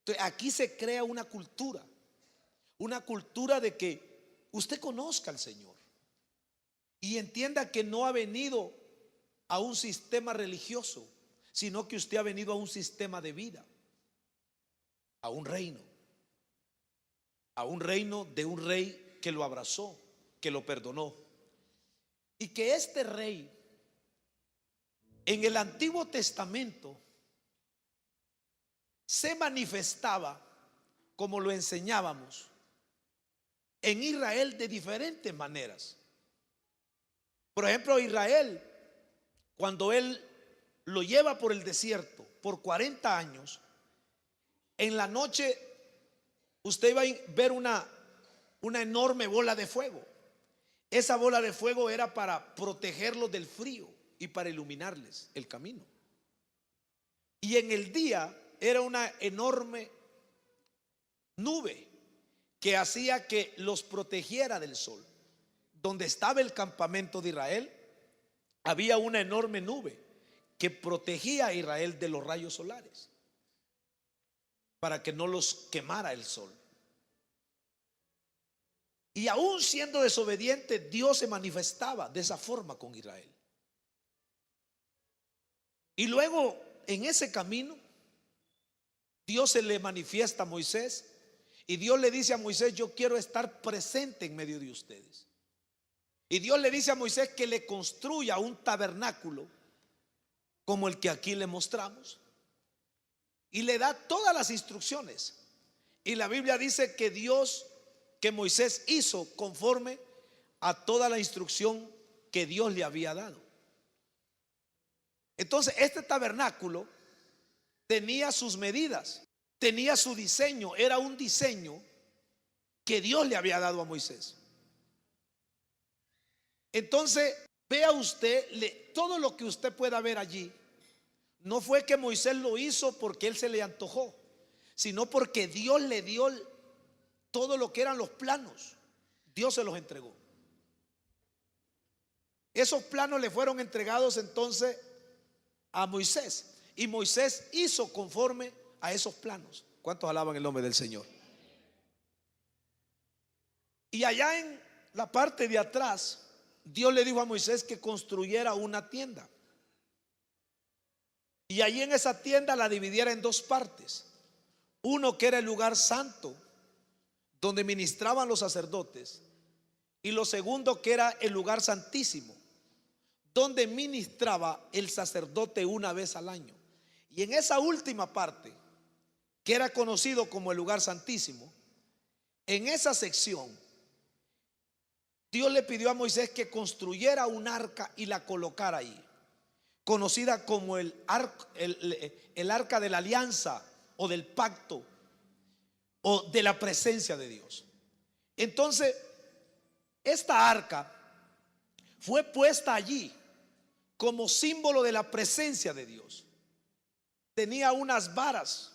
Entonces, aquí se crea una cultura de que usted conozca al Señor y entienda que no ha venido a un sistema religioso, sino que usted ha venido a un sistema de vida, a un reino de un rey que lo abrazó, que lo perdonó. Y que este rey en el Antiguo Testamento se manifestaba, como lo enseñábamos, en Israel de diferentes maneras. Por ejemplo, Israel, cuando él lo lleva por el desierto por 40 años, en la noche usted va a ver una enorme bola de fuego. Esa bola de fuego era para protegerlos del frío y para iluminarles el camino. Y en el día era una enorme nube que hacía que los protegiera del sol. Donde estaba el campamento de Israel, había una enorme nube que protegía a Israel de los rayos solares, para que no los quemara el sol. Y aún siendo desobediente, Dios se manifestaba de esa forma con Israel. Y luego en ese camino Dios se le manifiesta a Moisés y Dios le dice a Moisés: yo quiero estar presente en medio de ustedes. Y Dios le dice a Moisés que le construya un tabernáculo como el que aquí le mostramos, y le da todas las instrucciones. Y la Biblia dice que Moisés hizo conforme a toda la instrucción que Dios le había dado. Entonces este tabernáculo tenía sus medidas, tenía su diseño, era un diseño que Dios le había dado a Moisés. Entonces vea usted, todo lo que usted pueda ver allí, no fue que Moisés lo hizo porque él se le antojó, sino porque Dios le dio todo lo que eran los planos. Dios se los entregó. Esos planos le fueron entregados entonces a Moisés, y Moisés hizo conforme a esos planos. ¿Cuántos alaban el nombre del Señor? Y allá en la parte de atrás, Dios le dijo a Moisés que construyera una tienda, y allí en esa tienda la dividiera en dos partes. Uno que era el lugar santo, donde ministraban los sacerdotes, y lo segundo que era el lugar santísimo, donde ministraba el sacerdote una vez al año. Y en esa última parte, que era conocido como el lugar santísimo, en esa sección Dios le pidió a Moisés que construyera un arca y la colocara ahí, conocida como el arca de la alianza, o del pacto, o de la presencia de Dios. Entonces esta arca fue puesta allí como símbolo de la presencia de Dios. Tenía unas varas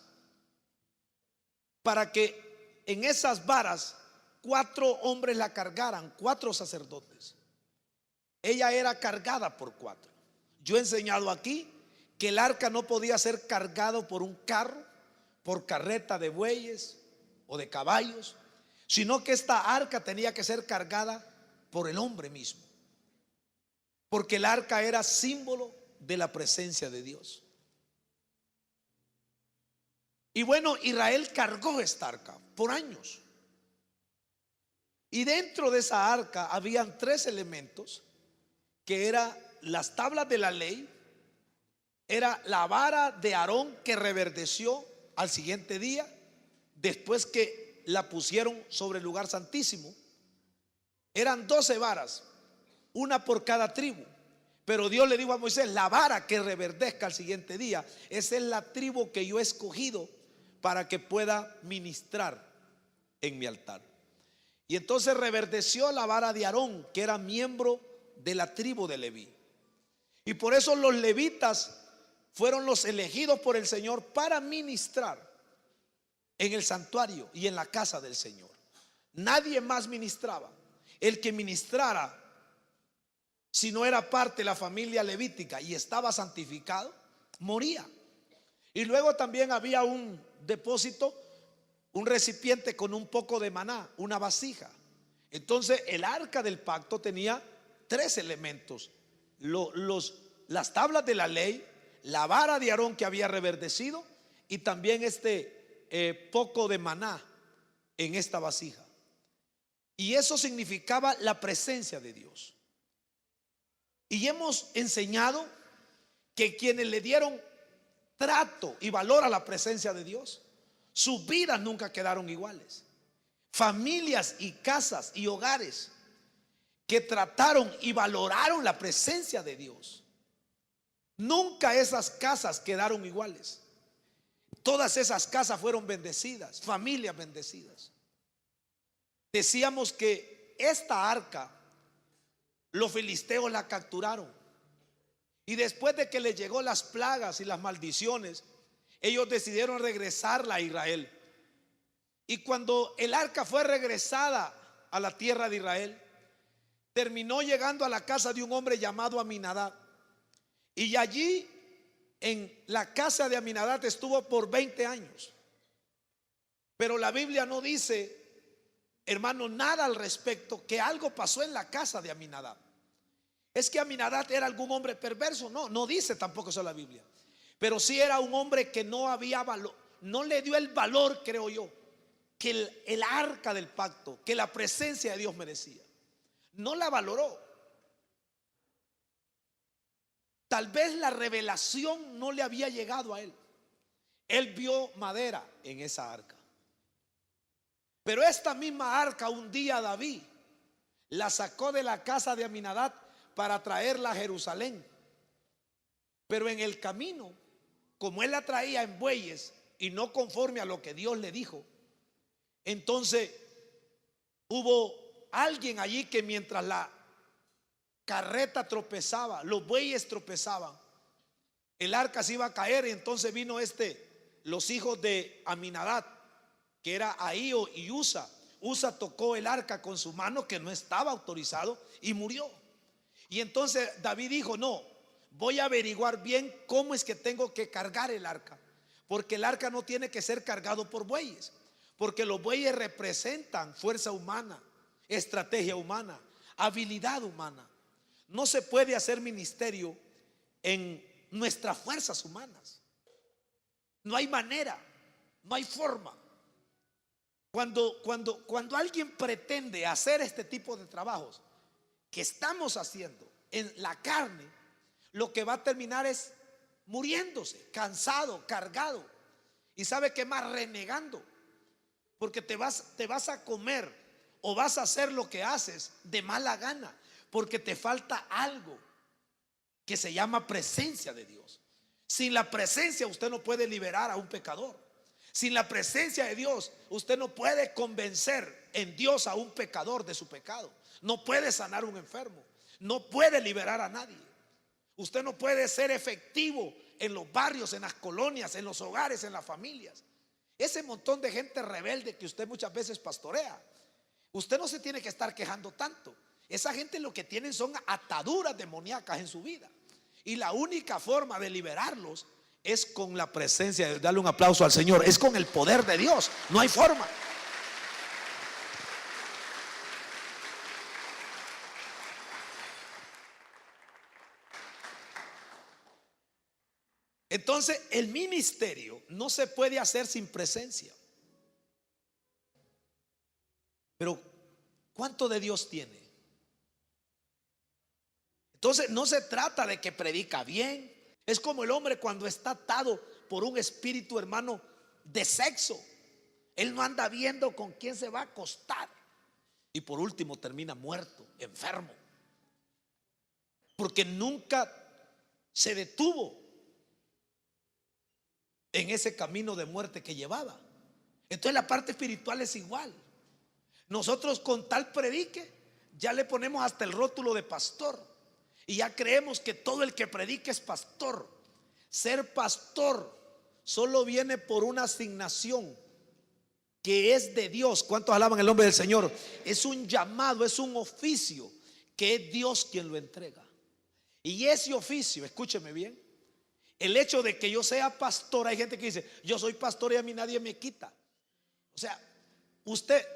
para que en esas varas 4 hombres la cargaran, 4 sacerdotes. Ella era cargada por 4. Yo he enseñado aquí que el arca no podía ser cargado por un carro, por carreta de bueyes o de caballos, sino que esta arca tenía que ser cargada por el hombre mismo, porque el arca era símbolo de la presencia de Dios. Y bueno, Israel cargó esta arca por años, y dentro de esa arca habían 3 elementos, que eran las tablas de la ley, era la vara de Aarón que reverdeció al siguiente día, después que la pusieron sobre el lugar santísimo. Eran 12 varas, una por cada tribu. Pero Dios le dijo a Moisés: la vara que reverdezca al siguiente día, esa es la tribu que yo he escogido para que pueda ministrar en mi altar. Y entonces reverdeció la vara de Aarón, que era miembro de la tribu de Leví. Y por eso los levitas fueron los elegidos por el Señor para ministrar en el santuario y en la casa del Señor. Nadie más ministraba. El que ministrara, si no era parte de la familia levítica y estaba santificado, moría. Y luego también había un depósito, un recipiente con un poco de maná, una vasija. Entonces el arca del pacto tenía tres elementos: las tablas de la ley, la vara de Aarón que había reverdecido, y también poco de maná en esta vasija. Y eso significaba la presencia de Dios. Y hemos enseñado que quienes le dieron trato y valor a la presencia de Dios, sus vidas nunca quedaron iguales. Familias y casas y hogares que trataron y valoraron la presencia de Dios, nunca esas casas quedaron iguales. Todas esas casas fueron bendecidas, familias bendecidas. Decíamos que esta arca, los filisteos la capturaron, y después de que les llegó las plagas y las maldiciones, ellos decidieron regresarla a Israel. Y cuando el arca fue regresada a la tierra de Israel, terminó llegando a la casa de un hombre llamado Aminadab. Y allí en la casa de Aminadab estuvo por 20 años. Pero la Biblia no dice, hermano, nada al respecto, que algo pasó en la casa de Aminadab. Es que Aminadab era algún hombre perverso. No dice tampoco eso la Biblia. Pero sí era un hombre que no había valor, no le dio el valor, creo yo, que el arca del pacto, que la presencia de Dios merecía. No la valoró. Tal vez la revelación no le había llegado a él. Él vio madera en esa arca. Pero esta misma arca un día David la sacó de la casa de Aminadab para traerla a Jerusalén. Pero en el camino, como él la traía en bueyes y no conforme a lo que Dios le dijo, entonces hubo alguien allí que mientras la carreta tropezaba, los bueyes tropezaban, el arca se iba a caer. Y entonces vino los hijos de Aminadab, que era Ahío y Usa. Usa tocó el arca con su mano, que no estaba autorizado, y murió. Y entonces David dijo: no, voy a averiguar bien cómo es que tengo que cargar el arca, porque el arca no tiene que ser cargado por bueyes, porque los bueyes representan fuerza humana, estrategia humana, habilidad humana. No se puede hacer ministerio en nuestras fuerzas humanas. No hay manera, no hay forma. Cuando alguien pretende hacer este tipo de trabajos que estamos haciendo en la carne, lo que va a terminar es muriéndose, cansado, cargado. Y sabe qué más, renegando. Porque te vas a comer o vas a hacer lo que haces de mala gana, porque te falta algo que se llama presencia de Dios. Sin la presencia usted no puede liberar a un pecador. Sin la presencia de Dios usted no puede convencer en Dios a un pecador de su pecado. No puede sanar a un enfermo. No puede liberar a nadie. Usted no puede ser efectivo en los barrios, en las colonias, en los hogares, en las familias. Ese montón de gente rebelde que usted muchas veces pastorea, usted no se tiene que estar quejando tanto. Esa gente lo que tienen son ataduras demoníacas en su vida, y la única forma de liberarlos es con la presencia de Dios. Dale un aplauso al Señor. Es con el poder de Dios. No hay forma. Entonces el ministerio no se puede hacer sin presencia. Pero ¿cuánto de Dios tiene? Entonces no se trata de que predica bien. Es como el hombre cuando está atado por un espíritu, hermano, de sexo. Él no anda viendo con quién se va a acostar, y por último termina muerto, enfermo, porque nunca se detuvo en ese camino de muerte que llevaba. Entonces la parte espiritual es igual. Nosotros con tal predique ya le ponemos hasta el rótulo de pastor, y ya creemos que todo el que predique es pastor. Ser pastor solo viene por una asignación que es de Dios. ¿Cuántos alaban el nombre del Señor? Es un llamado, es un oficio que es Dios quien lo entrega. Y ese oficio, escúcheme bien, El hecho de que yo sea pastor, hay gente que dice, yo soy pastor y a mí nadie me quita. O sea, usted,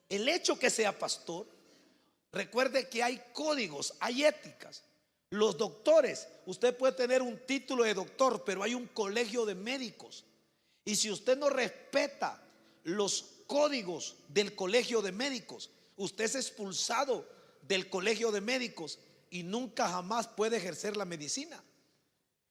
el hecho que sea pastor, recuerde que hay códigos, hay éticas. Los doctores, usted puede tener un título de doctor, pero hay un colegio de médicos. Y si usted no respeta los códigos del colegio de médicos, usted es expulsado del colegio de médicos y nunca jamás puede ejercer la medicina.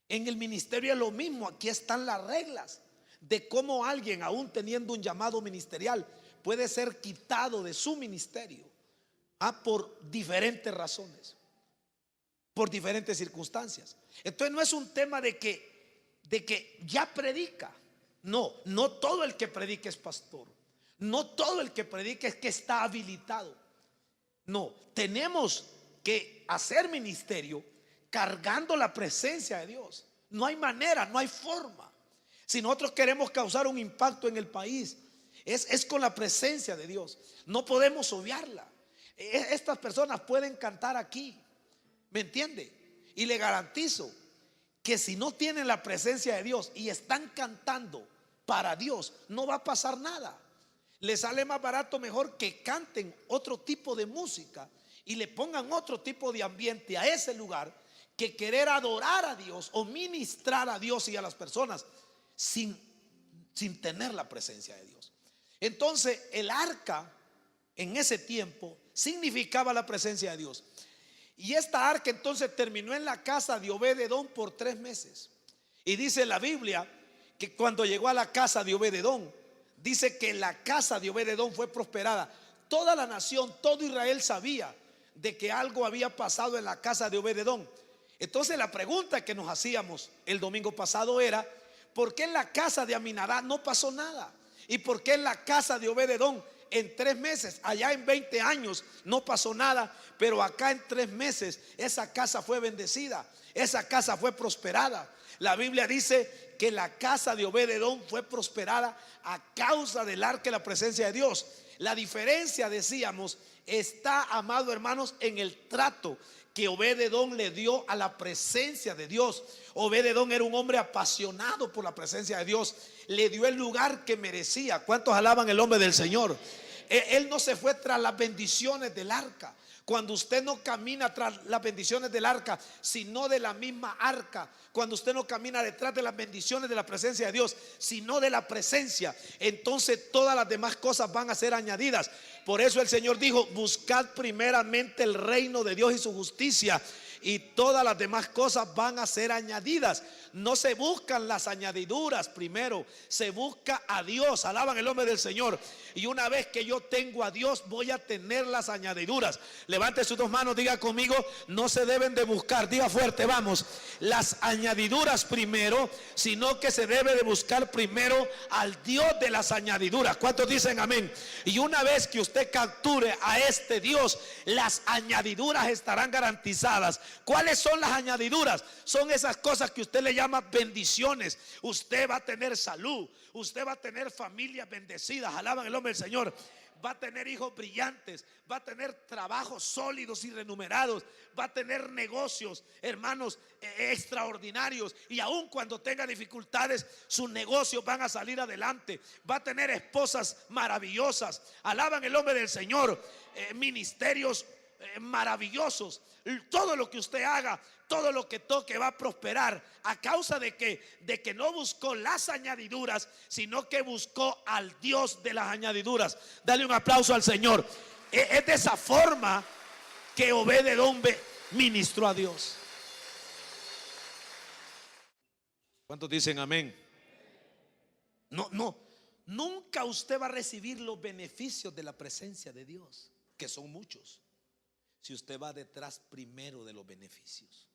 En el ministerio es lo mismo. Aquí están las reglas de cómo alguien, aún teniendo un llamado ministerial, puede ser quitado de su ministerio por diferentes razones, por diferentes circunstancias. Entonces no es un tema de que ya predica. No, no todo el que predica es pastor. No todo el que predica es que está habilitado. No, tenemos que hacer ministerio cargando la presencia de Dios. No hay manera, no hay forma. Si nosotros queremos causar un impacto en el país, es con la presencia de Dios. No podemos obviarla. Estas personas pueden cantar aquí, ¿me entiende? Y le garantizo que si no tienen la presencia de Dios y están cantando para Dios, no va a pasar nada. Les sale más barato, mejor que canten otro tipo de música y le pongan otro tipo de ambiente a ese lugar, que querer adorar a Dios o ministrar a Dios y a las personas sin tener la presencia de Dios. Entonces el arca en ese tiempo significaba la presencia de Dios. Y esta arca entonces terminó en la casa de Obed-edom por 3 meses. Y dice la Biblia que cuando llegó a la casa de Obed-edom, dice que la casa de Obed-edom fue prosperada. Toda la nación, todo Israel sabía de que algo había pasado en la casa de Obed-edom. Entonces la pregunta que nos hacíamos el domingo pasado era: ¿por qué en la casa de Aminadab no pasó nada? ¿Y por qué en la casa de Obed-edom en 3 meses, allá en 20 años no pasó nada, pero acá en 3 meses esa casa fue bendecida, esa casa fue prosperada? La Biblia dice que la casa de Obed-edom fue prosperada a causa del arca de la presencia de Dios. La diferencia, decíamos, está, amados hermanos, en el trato que Obed-edom le dio a la presencia de Dios. Obed-edom era un hombre apasionado por la presencia de Dios. Le dio el lugar que merecía. ¿Cuántos alaban el nombre del Señor? Él no se fue tras las bendiciones del arca. Cuando usted no camina tras las bendiciones del arca, sino de la misma arca, cuando usted no camina detrás de las bendiciones de la presencia de Dios, sino de la presencia, entonces todas las demás cosas van a ser añadidas. Por eso el Señor dijo: buscad primeramente el reino de Dios y su justicia, y todas las demás cosas van a ser añadidas. No se buscan las añadiduras primero, se busca a Dios. Alaban el nombre del Señor. Y una vez que yo tengo a Dios, voy a tener las añadiduras. Levante sus 2 manos, diga conmigo: no se deben de buscar, diga fuerte, vamos, las añadiduras primero, sino que se debe de buscar primero al Dios de las añadiduras. ¿Cuántos dicen amén? Y una vez que usted capture a este Dios, las añadiduras estarán garantizadas. ¿Cuáles son las añadiduras? Son esas cosas que usted le llama bendiciones. Usted va a tener salud, usted va a tener familias bendecidas, alaban el nombre del Señor. Va a tener hijos brillantes, va a tener trabajos sólidos y renumerados, va a tener negocios, hermanos, extraordinarios. Y aun cuando tenga dificultades, sus negocios van a salir adelante. Va a tener esposas maravillosas, alaban el nombre del Señor. Ministerios maravillosos. Todo lo que usted haga, todo lo que toque va a prosperar, a causa de que no buscó las añadiduras, sino que buscó al Dios de las añadiduras. Dale un aplauso al Señor. Es de esa forma que Obed-edom ministró a Dios. ¿Cuántos dicen amén? No, nunca usted va a recibir los beneficios de la presencia de Dios, que son muchos, si usted va detrás primero de los beneficios.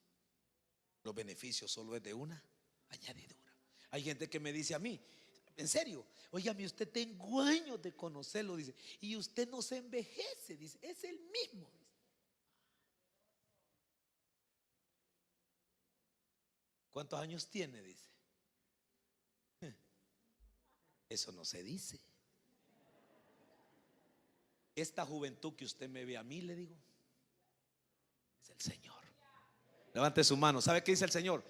Los beneficios solo es de una añadidura. Hay gente que me dice a mí: en serio, óigame, usted, tengo años de conocerlo, dice, y usted no se envejece, dice, es el mismo. ¿Cuántos años tiene? Dice. Eso no se dice. Esta juventud que usted me ve a mí, le digo, es el Señor. Levante su mano. ¿Sabe qué dice el Señor?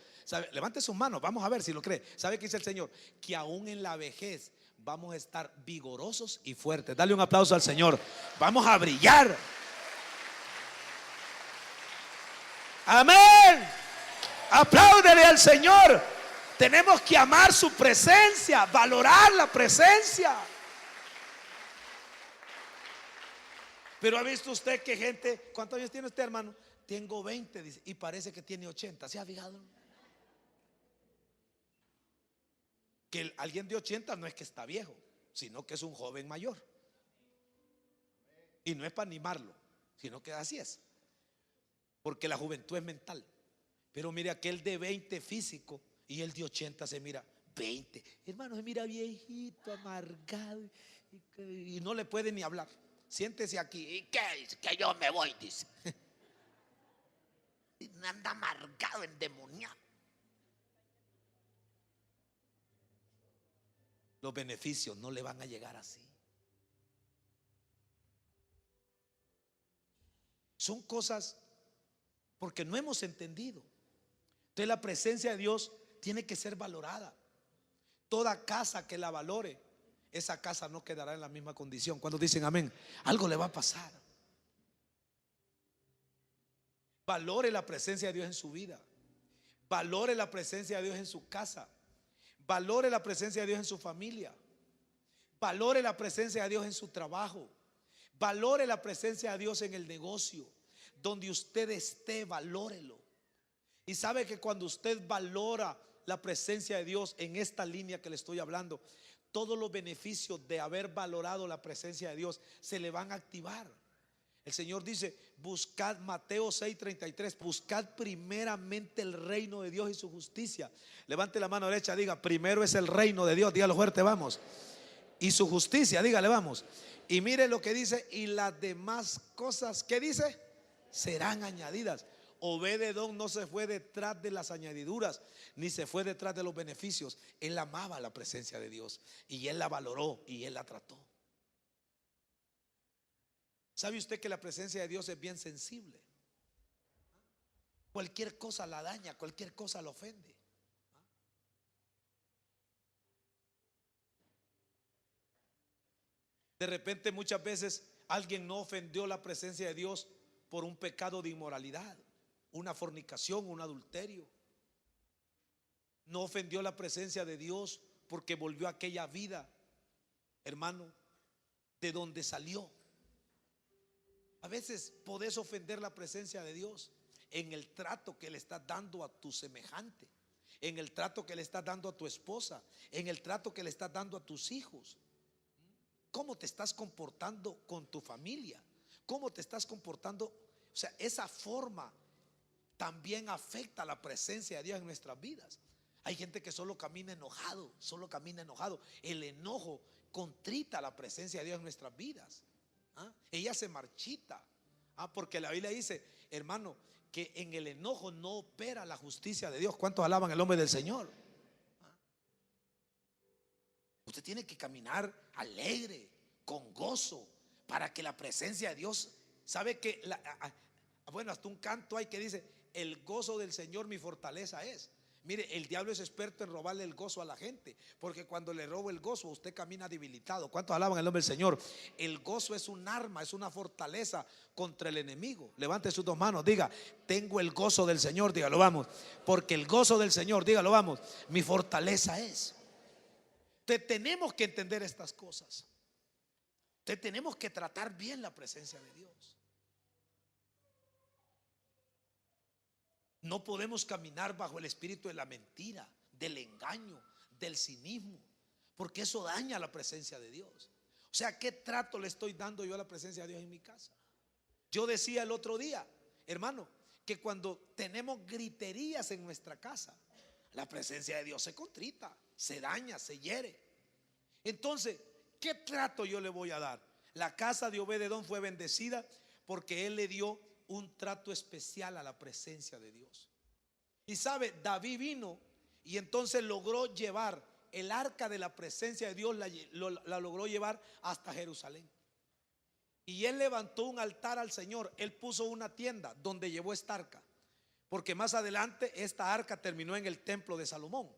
Levante sus manos, vamos a ver si lo cree. ¿Sabe qué dice el Señor? Que aún en la vejez vamos a estar vigorosos y fuertes. Dale un aplauso al Señor. Vamos a brillar. Amén. Apláudele al Señor. Tenemos que amar su presencia, valorar la presencia. Pero ¿ha visto usted que gente? ¿Cuántos años tiene usted, hermano? Tengo 20, dice, y parece que tiene 80. ¿Se ha fijado? Que alguien de 80 no es que está viejo, sino que es un joven mayor. Y no es para animarlo, sino que así es. Porque la juventud es mental. Pero mire, aquel de 20 físico y el de 80 se mira 20. Hermano, se mira viejito, amargado, y no le puede ni hablar. Siéntese aquí. ¿Y qué dice? Que yo me voy, dice. Anda amargado, endemoniado. Los beneficios no le van a llegar así. Son cosas porque no hemos entendido. Entonces la presencia de Dios tiene que ser valorada. Toda casa que la valore, esa casa no quedará en la misma condición. Cuando dicen amén, algo le va a pasar. Valore la presencia de Dios en su vida. Valore la presencia de Dios en su casa. Valore la presencia de Dios en su familia. Valore la presencia de Dios en su trabajo. Valore la presencia de Dios en el negocio. Donde usted esté, valórelo. Y sabe que cuando usted valora la presencia de Dios en esta línea que le estoy hablando, todos los beneficios de haber valorado la presencia de Dios se le van a activar. El Señor dice, buscad, Mateo 6:33, buscad primeramente el reino de Dios y su justicia. Levante la mano derecha, diga, primero es el reino de Dios, dígalo fuerte, vamos. Y su justicia, dígale, vamos. Y mire lo que dice, y las demás cosas, ¿qué dice? Serán añadidas. Obed-edom no se fue detrás de las añadiduras, ni se fue detrás de los beneficios. Él amaba la presencia de Dios y él la valoró y él la trató. ¿Sabe usted que la presencia de Dios es bien sensible? Cualquier cosa la daña, cualquier cosa la ofende. De repente muchas veces alguien no ofendió la presencia de Dios por un pecado de inmoralidad, una fornicación, un adulterio. No ofendió la presencia de Dios porque volvió a aquella vida, hermano, de donde salió. A veces podés ofender la presencia de Dios en el trato que le estás dando a tu semejante, en el trato que le estás dando a tu esposa, en el trato que le estás dando a tus hijos. ¿Cómo te estás comportando con tu familia? ¿Cómo te estás comportando? O sea, esa forma también afecta la presencia de Dios en nuestras vidas. Hay gente que solo camina enojado, solo camina enojado. El enojo contrita la presencia de Dios en nuestras vidas. Ella se marchita. Porque la Biblia dice, hermano, que en el enojo no opera la justicia de Dios. ¿Cuántos alaban el nombre del Señor? Usted tiene que caminar alegre, con gozo, para que la presencia de Dios, sabe que bueno, hasta un canto hay que dice, el gozo del Señor mi fortaleza es. Mire, el diablo es experto en robarle el gozo a la gente, porque cuando le roba el gozo usted camina debilitado. ¿Cuántos alaban el nombre del Señor? El gozo es un arma, es una fortaleza contra el enemigo. Levante sus dos manos, diga, tengo el gozo del Señor, dígalo, vamos. Porque el gozo del Señor, dígalo, vamos, mi fortaleza es. Tenemos que entender estas cosas. Tenemos que tratar bien la presencia de Dios. No podemos caminar bajo el espíritu de la mentira, del engaño, del cinismo, porque eso daña la presencia de Dios. O sea, ¿qué trato le estoy dando yo a la presencia de Dios en mi casa? Yo decía el otro día, hermano, que cuando tenemos griterías en nuestra casa, la presencia de Dios se contrita, se daña, se hiere. Entonces, ¿qué trato yo le voy a dar? La casa de Obed-edom fue bendecida porque él le dio un trato especial a la presencia de Dios. Y sabe, David vino y entonces logró llevar el arca de la presencia de Dios, la logró llevar hasta Jerusalén. Y él levantó un altar al Señor. Él puso una tienda donde llevó esta arca, porque más adelante esta arca terminó en el templo de Salomón,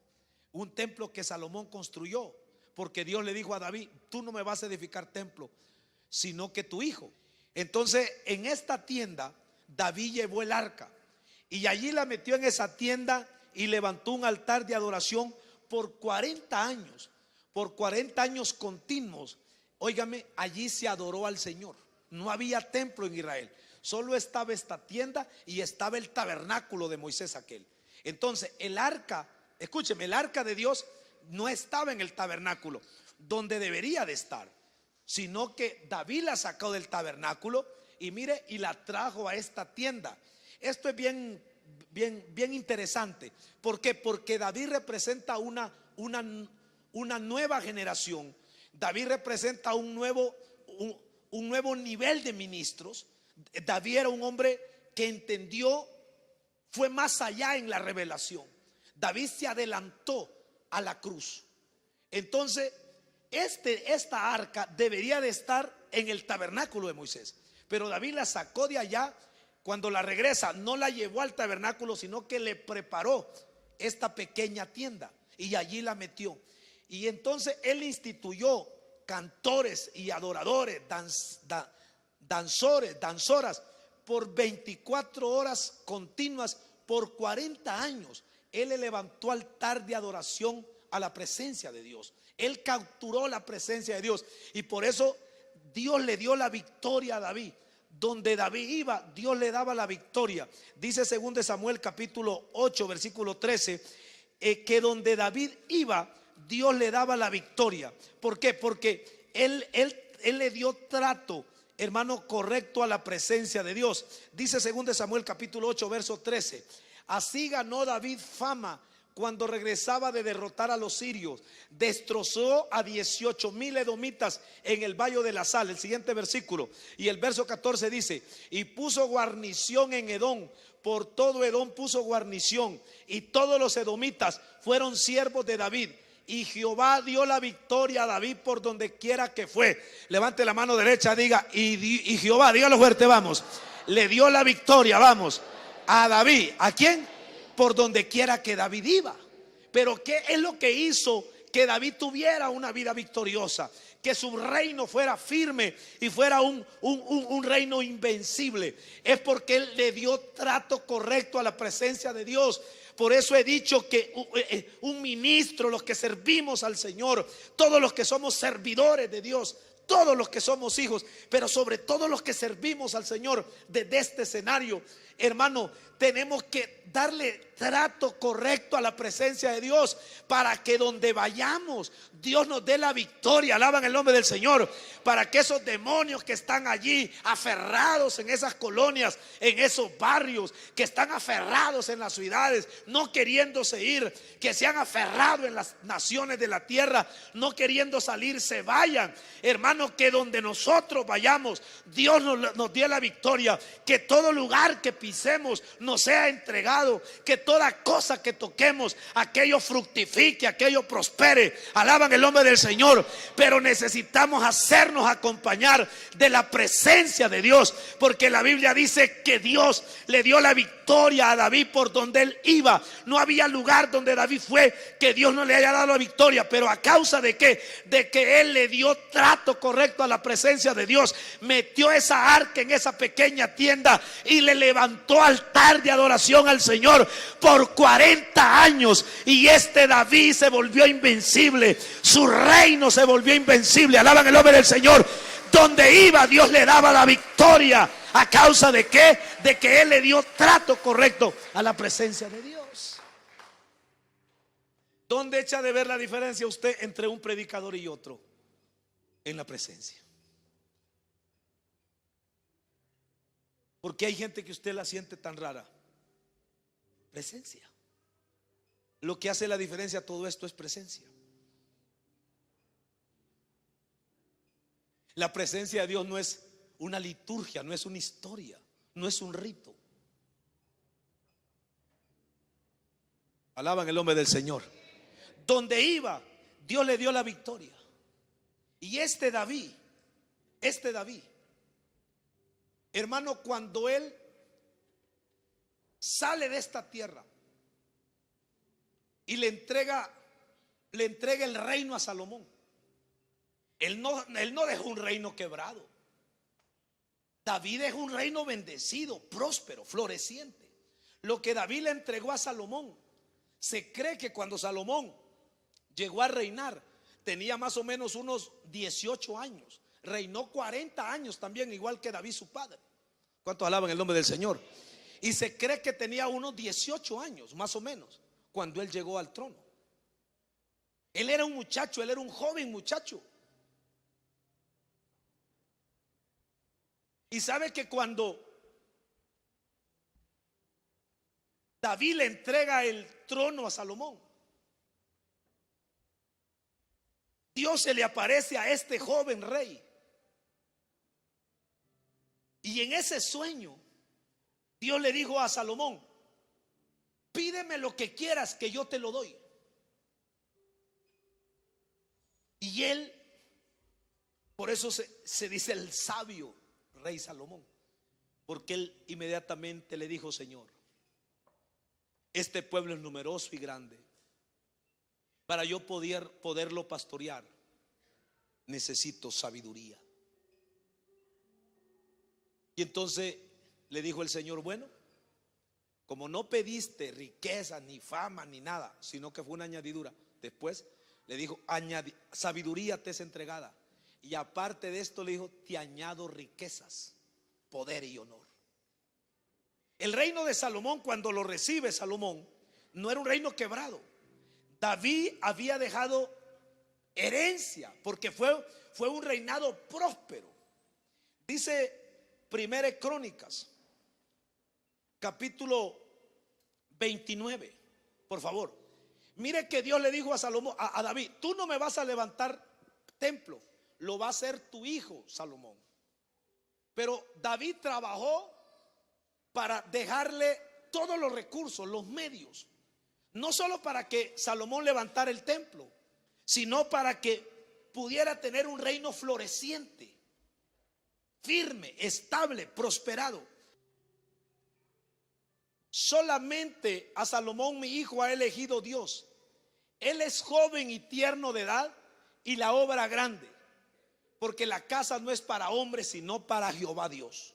un templo que Salomón construyó, porque Dios le dijo a David: tú no me vas a edificar templo, sino que tu hijo. Entonces en esta tienda David llevó el arca y allí la metió en esa tienda y levantó un altar de adoración por 40 años. Por 40 años continuos, óigame, allí se adoró al Señor. No había templo en Israel, solo estaba esta tienda y estaba el tabernáculo de Moisés aquel. Entonces el arca, escúcheme, el arca de Dios no estaba en el tabernáculo donde debería de estar, sino que David la sacó del tabernáculo y mire, y la trajo a esta tienda. Esto es bien interesante. ¿Por qué? Porque David representa una nueva generación. David representa un nuevo nivel de ministros. David era un hombre que entendió, fue más allá en la revelación. David se adelantó a la cruz. Entonces esta arca debería de estar en el tabernáculo de Moisés, pero David la sacó de allá. Cuando la regresa, no la llevó al tabernáculo, sino que le preparó esta pequeña tienda y allí la metió. Y entonces él instituyó cantores y adoradores, danzoras por 24 horas continuas por 40 años. Él le levantó altar de adoración a la presencia de Dios. Él capturó la presencia de Dios y por eso Dios le dio la victoria a David. Donde David iba, Dios le daba la victoria. Dice 2 Samuel capítulo 8 versículo 13 que donde David iba, Dios le daba la victoria. ¿Por qué? Porque él le dio trato, hermano, correcto a la presencia de Dios. Dice 2 Samuel capítulo 8 verso 13: así ganó David fama cuando regresaba de derrotar a los sirios. Destrozó a 18,000 edomitas en el valle de la sal. El siguiente versículo, y el verso 14 dice: y puso guarnición en Edom, por todo Edom puso guarnición, y todos los edomitas fueron siervos de David. Y Jehová dio la victoria a David por donde quiera que fue. Levante la mano derecha, diga: y Jehová, dígalo fuerte, vamos, le dio la victoria, vamos, a David. ¿A quién? Por donde quiera que David iba. Pero ¿qué es lo que hizo que David tuviera una vida victoriosa? Que su reino fuera firme y fuera un reino invencible. Es porque él le dio trato correcto a la presencia de Dios. Por eso he dicho que un ministro, los que servimos al Señor, todos los que somos servidores de Dios, todos los que somos hijos, pero sobre todo los que servimos al Señor desde este escenario, hermano, tenemos que darle trato correcto a la presencia de Dios para que donde vayamos Dios nos dé la victoria. Alaban el nombre del Señor. Para que esos demonios que están allí aferrados en esas colonias, en esos barrios, que están aferrados en las ciudades, no queriéndose ir, que se han aferrado en las naciones de la tierra, no queriendo salir, se vayan. Hermano, que donde nosotros vayamos Dios nos dé la victoria. Que todo lugar que pisemos nos sea entregado, que toda cosa que toquemos, aquello fructifique, aquello prospere. Alaban el nombre del Señor. Pero necesitamos hacernos acompañar de la presencia de Dios, porque la Biblia dice que Dios le dio la victoria a David por donde él iba. No había lugar donde David fue que Dios no le haya dado la victoria. Pero a causa de qué? De que él le dio trato correcto a la presencia de Dios. Metió esa arca en esa pequeña tienda y le levantó altar de adoración al Señor por 40 años. Y este David se volvió invencible. Su reino se volvió invencible. Alaban el nombre del Señor. Donde iba Dios le daba la victoria. ¿A causa de qué? De que él le dio trato correcto a la presencia de Dios. ¿Dónde echa de ver la diferencia usted entre un predicador y otro? En la presencia. Porque hay gente que usted la siente tan rara. Presencia. Lo que hace la diferencia a todo esto es presencia. La presencia de Dios no es una liturgia, no es una historia, no es un rito. Alaban el nombre del Señor. Donde iba, Dios le dio la victoria. Y este David, hermano, cuando él sale de esta tierra y le entrega el reino a Salomón. Él no dejó un reino quebrado. David dejó un reino bendecido, próspero, floreciente. Lo que David le entregó a Salomón, se cree que cuando Salomón llegó a reinar tenía más o menos unos 18 años. Reinó 40 años también, igual que David su padre. ¿Cuántos alaban el nombre del Señor? Y se cree que tenía unos 18 años más o menos cuando él llegó al trono. Él era un muchacho, él era un joven muchacho. Y sabe que cuando David le entrega el trono a Salomón, Dios se le aparece a este joven rey. Y en ese sueño Dios le dijo a Salomón: pídeme lo que quieras que yo te lo doy. Y él, por eso se dice el sabio rey Salomón, porque él inmediatamente le dijo: Señor, este pueblo es numeroso y grande. Para yo poderlo pastorear, necesito sabiduría. Y entonces le dijo el Señor: bueno, como no pediste riqueza, ni fama, ni nada, sino que fue una añadidura, después le dijo: sabiduría te es entregada. Y aparte de esto le dijo: te añado riquezas, poder y honor. El reino de Salomón, cuando lo recibe Salomón, no era un reino quebrado. David había dejado herencia, porque fue un reinado próspero. Dice Primera Crónicas, capítulo 29, por favor. Mire que Dios le dijo a Salomón, a David: tú no me vas a levantar templo, lo va a hacer tu hijo Salomón. Pero David trabajó para dejarle todos los recursos, los medios, no solo para que Salomón levantara el templo, sino para que pudiera tener un reino floreciente, firme, estable, prosperado. Solamente a Salomón, mi hijo, ha elegido Dios. Él es joven y tierno de edad, y la obra grande, porque la casa no es para hombres, sino para Jehová Dios.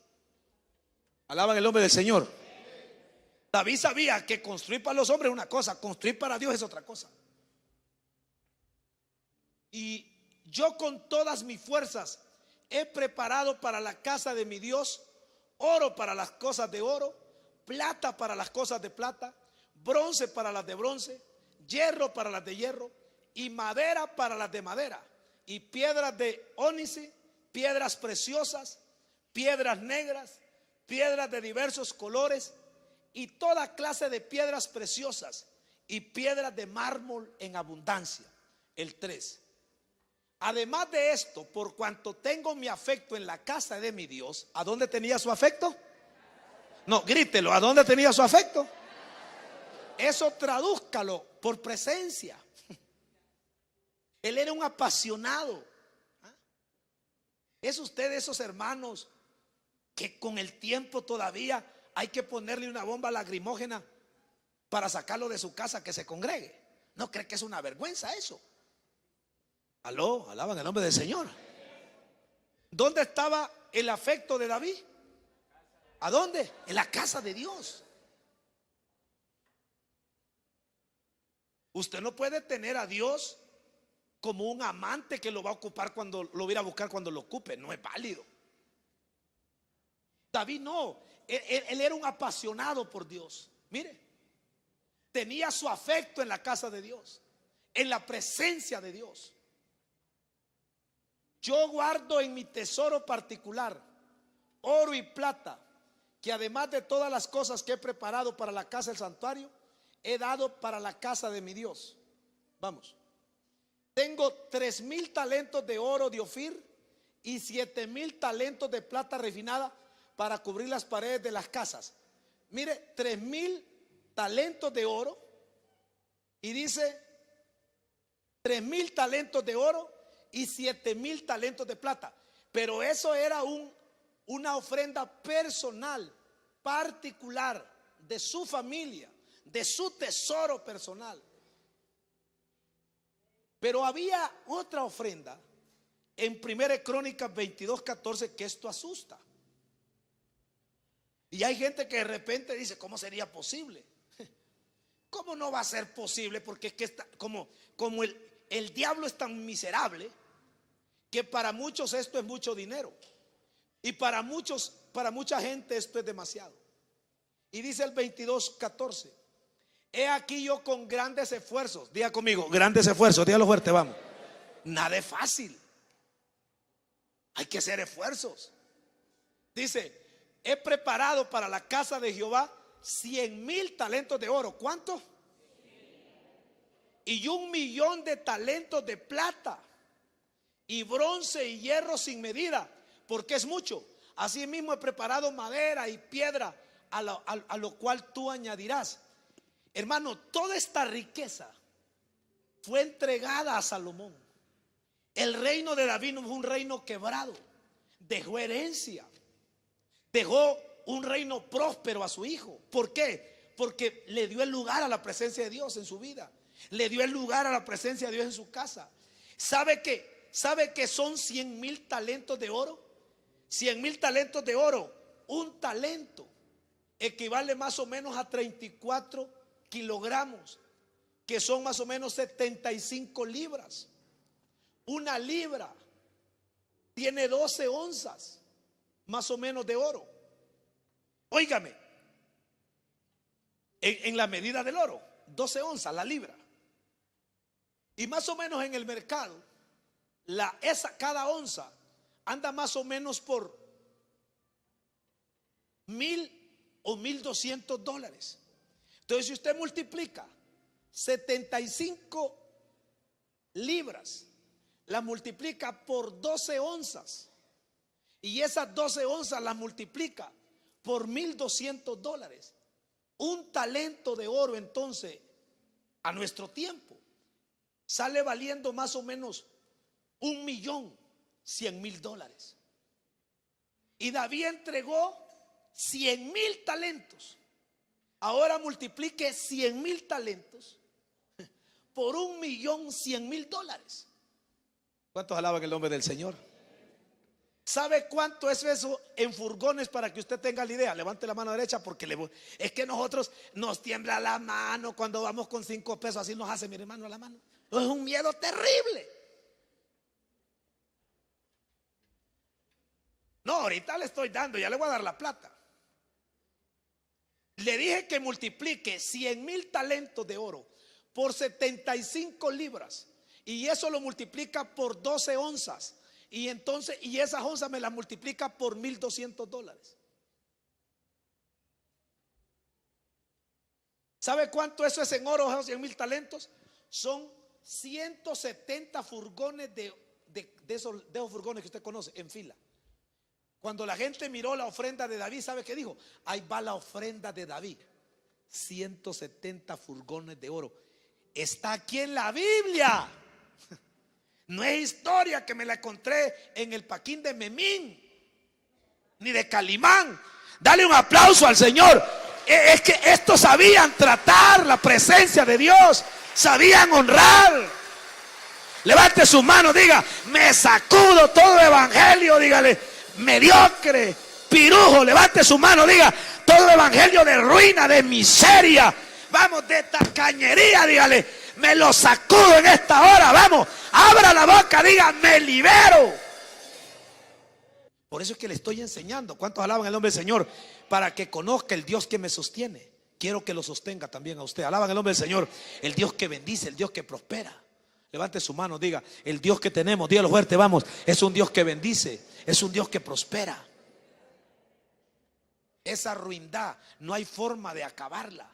Alaban el nombre del Señor. David sabía que construir para los hombres es una cosa, construir para Dios es otra cosa. Y yo con todas mis fuerzas he preparado para la casa de mi Dios oro para las cosas de oro, plata para las cosas de plata, bronce para las de bronce, hierro para las de hierro, y madera para las de madera, y piedras de ónice, piedras preciosas, piedras negras, piedras de diversos colores, y toda clase de piedras preciosas, y piedras de mármol en abundancia. El 3. Además de esto, por cuanto tengo mi afecto en la casa de mi Dios. ¿A dónde tenía su afecto? No, grítelo, ¿a dónde tenía su afecto? Eso tradúzcalo por presencia. Él era un apasionado. Es usted de esos hermanos que con el tiempo todavía hay que ponerle una bomba lacrimógena para sacarlo de su casa, que se congregue. ¿No cree que es una vergüenza eso? Aló, alaban el nombre del Señor. ¿Dónde estaba el afecto de David? ¿A dónde? En la casa de Dios. Usted no puede tener a Dios como un amante que lo va a ocupar cuando lo viera a buscar, cuando lo ocupe. No es válido. David no, él era un apasionado por Dios. Mire, tenía su afecto en la casa de Dios, en la presencia de Dios. Yo guardo en mi tesoro particular oro y plata, que además de todas las cosas que he preparado para la casa del santuario, he dado para la casa de mi Dios. Vamos. Tengo 3,000 talentos de oro de Ofir y 7,000 talentos de plata refinada para cubrir las paredes de las casas. Mire, 3,000 talentos de oro, y dice 3,000 talentos de oro y 7,000 talentos de plata. Pero eso era una ofrenda personal, particular de su familia, de su tesoro personal. Pero había otra ofrenda en 1 Crónicas 22:14 que esto asusta. Y hay gente que de repente dice: ¿cómo sería posible? ¿Cómo no va a ser posible? Porque es que como el diablo es tan miserable que para muchos esto es mucho dinero, y para mucha gente esto es demasiado. Y dice el 22:14: he aquí yo con grandes esfuerzos. Diga conmigo, grandes esfuerzos, dígalo fuerte, vamos. Nada es fácil, hay que hacer esfuerzos. Dice: he preparado para la casa de Jehová 100,000 talentos de oro. ¿Cuánto? Y 1,000,000 de talentos de plata, y bronce y hierro sin medida, porque es mucho. Asimismo he preparado madera y piedra, a lo cual tú añadirás. Hermano, toda esta riqueza fue entregada a Salomón. El reino de David no fue un reino quebrado, dejó herencia, dejó un reino próspero a su hijo. ¿Por qué? Porque le dio el lugar a la presencia de Dios en su vida, le dio el lugar a la presencia de Dios en su casa. ¿Sabe que son 100,000 talentos de oro? 100,000 talentos de oro. Un talento equivale más o menos a 34 kilogramos, que son más o menos 75 libras. Una libra tiene 12 onzas más o menos de oro. Óigame, en la medida del oro, 12 onzas la libra. Y más o menos en el mercado, cada onza anda más o menos por $1,000 o $1,200. Entonces, si usted multiplica 75 libras, la multiplica por 12 onzas, y esas 12 onzas las multiplica por $1,200, un talento de oro, entonces, a nuestro tiempo, sale valiendo más o menos $1,100,000. Y David entregó 100,000 talentos. Ahora multiplique 100,000 talentos por $1,100,000. ¿Cuántos alaban el nombre del Señor? ¿Sabe cuánto es eso en furgones, para que usted tenga la idea? Levante la mano derecha, porque es que nosotros nos tiembla la mano cuando vamos con 5 pesos. Así nos hace mi hermano la mano. Es un miedo terrible. No, ahorita le estoy dando, ya le voy a dar la plata. Le dije que multiplique 100,000 talentos de oro por 75 libras, y eso lo multiplica por 12 onzas. Y entonces, y esas onzas me las multiplica por $1,200. ¿Sabe cuánto eso es en oro, esos 100,000 talentos? Son 170 furgones de esos furgones que usted conoce en fila. Cuando la gente miró la ofrenda de David, ¿sabe qué dijo? Ahí va la ofrenda de David. 170 furgones de oro. Está aquí en la Biblia. No es historia que me la encontré en el Paquín de Memín, ni de Calimán. Dale un aplauso al Señor. Es que estos sabían tratar la presencia de Dios, sabían honrar. Levante su mano, diga: me sacudo todo evangelio, dígale, mediocre, pirujo. Levante su mano, diga: todo evangelio de ruina, de miseria, vamos, de tacañería, dígale, me lo sacudo en esta hora. Vamos, abra la boca, diga: me libero. Por eso es que le estoy enseñando. ¿Cuántos alaban el nombre del Señor? Para que conozca el Dios que me sostiene. Quiero que lo sostenga también a usted. Alaban el nombre del Señor. El Dios que bendice, el Dios que prospera. Levante su mano, diga: el Dios que tenemos, dígalo fuerte, vamos, es un Dios que bendice, es un Dios que prospera. Esa ruindad no hay forma de acabarla,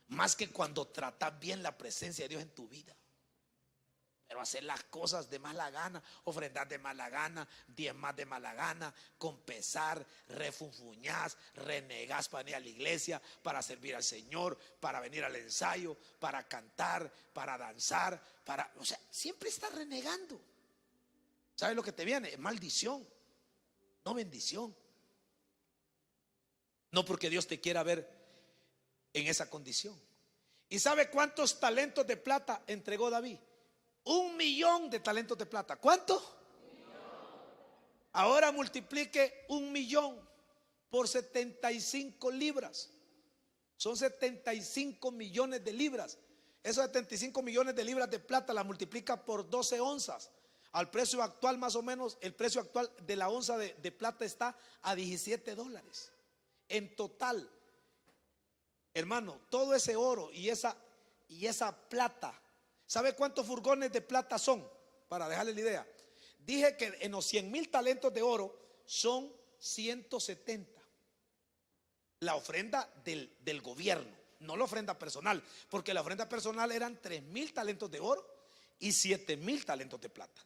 más que cuando tratas bien la presencia de Dios en tu vida. Pero hacer las cosas de mala gana, ofrendar de mala gana, diezmar de mala gana, con pesar, refunfuñás, renegás para venir a la iglesia, para servir al Señor, para venir al ensayo, para cantar, para danzar, o sea, siempre estás renegando. ¿Sabes lo que te viene? Es maldición, no bendición. No porque Dios te quiera ver en esa condición. ¿Y sabe cuántos talentos de plata entregó David? 1.000.000 de talentos de plata. ¿Cuánto? Ahora multiplique 1.000.000 por 75 libras. Son 75 millones de libras. Esos 75 millones de libras de plata la multiplica por 12 onzas. Al precio actual, más o menos, el precio actual de la onza de plata está a $17. En total, hermano, todo ese oro y esa plata, ¿sabe cuántos furgones de plata son? Para dejarle la idea. Dije que en los 100,000 talentos de oro son 170. La ofrenda del gobierno, no la ofrenda personal, porque la ofrenda personal eran 3,000 talentos de oro y 7,000 talentos de plata.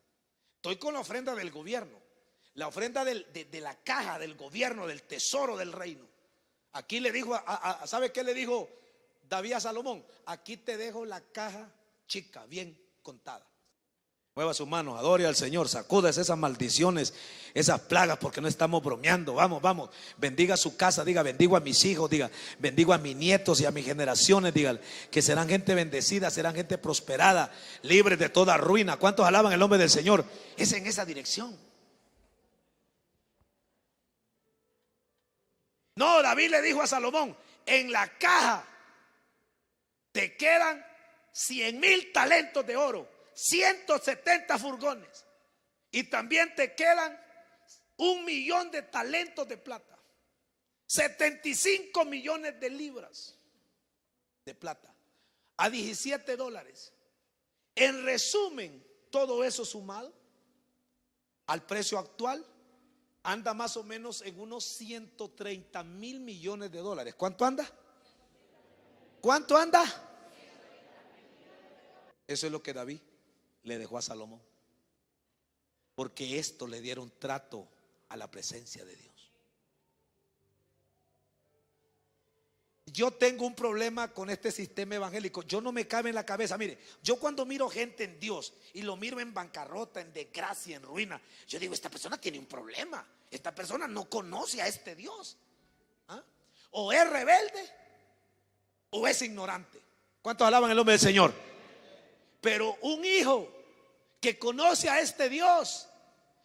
Estoy con la ofrenda del gobierno, la ofrenda de la caja del gobierno, del tesoro del reino. Aquí le dijo, ¿sabe qué le dijo David a Salomón? Aquí te dejo la caja chica, bien contada. Mueva sus manos, adore al Señor, sacúdese esas maldiciones, esas plagas, porque no estamos bromeando. Vamos, vamos, bendiga su casa, diga, bendigo a mis hijos, diga, bendigo a mis nietos y a mis generaciones, diga, que serán gente bendecida, serán gente prosperada, libres de toda ruina. ¿Cuántos alaban el nombre del Señor? Es en esa dirección. No, David le dijo a Salomón, en la caja te quedan 100,000 talentos de oro, 170 furgones, y también te quedan 1.000.000 de talentos de plata, 75 millones de libras de plata a $17. En resumen, todo eso sumado al precio actual anda más o menos en unos 130,000 millones de dólares. ¿Cuánto anda? ¿Cuánto anda? Eso es lo que David le dejó a Salomón, porque esto le dieron trato a la presencia de Dios. Yo tengo un problema con este sistema evangélico. Yo no me cabe en la cabeza. Mire, yo cuando miro gente en Dios y lo miro en bancarrota, en desgracia, en ruina, yo digo, esta persona tiene un problema. Esta persona no conoce a este Dios. ¿Ah? O es rebelde o es ignorante. ¿Cuántos alaban el nombre del Señor? Pero un hijo que conoce a este Dios,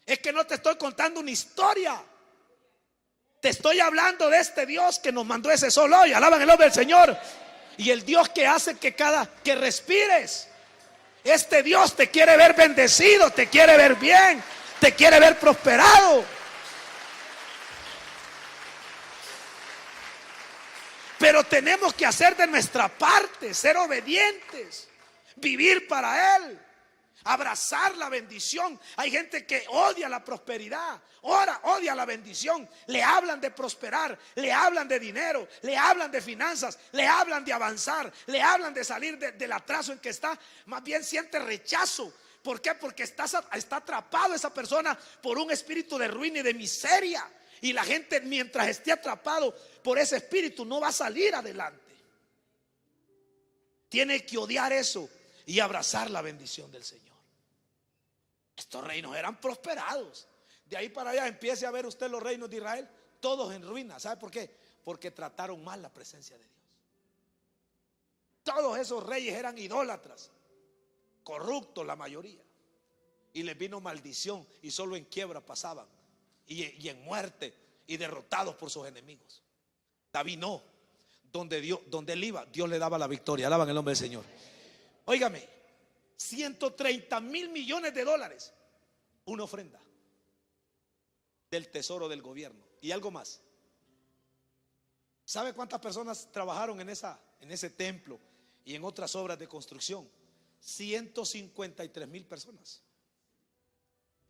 es que no te estoy contando una historia, te estoy hablando de este Dios que nos mandó ese sol hoy. Alaban el nombre del Señor. Y el Dios que hace que respires. Este Dios te quiere ver bendecido, te quiere ver bien, te quiere ver prosperado. Pero tenemos que hacer de nuestra parte, ser obedientes, vivir para Él, abrazar la bendición. Hay gente que odia la prosperidad, odia la bendición. Le hablan de prosperar, le hablan de dinero, le hablan de finanzas, le hablan de avanzar, le hablan de salir del atraso en que está. Más bien siente rechazo. ¿Por qué? Porque está atrapado esa persona por un espíritu de ruina y de miseria. Y la gente, mientras esté atrapado por ese espíritu, no va a salir adelante. Tiene que odiar eso y abrazar la bendición del Señor. Estos reinos eran prosperados. De ahí para allá empiece a ver usted los reinos de Israel, todos en ruina. ¿Sabe por qué? Porque trataron mal la presencia de Dios. Todos esos reyes eran idólatras, corruptos la mayoría, y les vino maldición y solo en quiebra pasaban, y en muerte, y derrotados por sus enemigos. David no, donde él iba, Dios le daba la victoria. Alaban el nombre del Señor. Óigame, 130,000 millones de dólares, una ofrenda del tesoro del gobierno. Y algo más. ¿Sabe cuántas personas trabajaron en ese templo y en otras obras de construcción? 153,000 personas.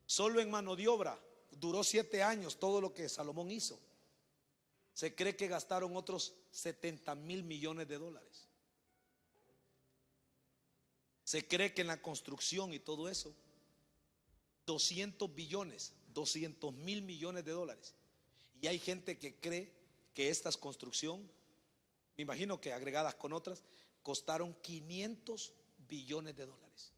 Solo en mano de obra duró 7 años todo lo que Salomón hizo. Se cree que gastaron otros 70,000 millones de dólares. Se cree que en la construcción y todo eso, 200 mil millones de dólares. Y hay gente que cree que esta construcción, me imagino que agregadas con otras, costaron 500 billones de dólares.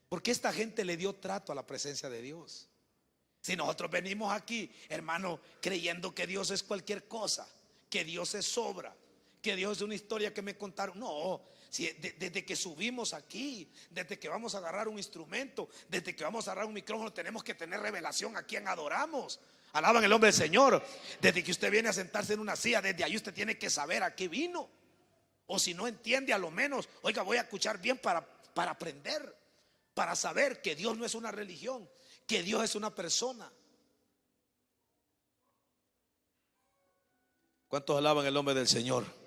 Porque esta gente le dio trato a la presencia de Dios. Si nosotros venimos aquí, hermano, creyendo que Dios es cualquier cosa, que Dios es sobra, que Dios es una historia que me contaron. No, si, desde que subimos aquí, desde que vamos a agarrar un instrumento, desde que vamos a agarrar un micrófono, tenemos que tener revelación a quien adoramos. Alaban el nombre del Señor. Desde que usted viene a sentarse en una silla, desde ahí usted tiene que saber a qué vino. O si no entiende, a lo menos, oiga, voy a escuchar bien para aprender, para saber que Dios no es una religión, que Dios es una persona. ¿Cuántos alaban el nombre del Señor?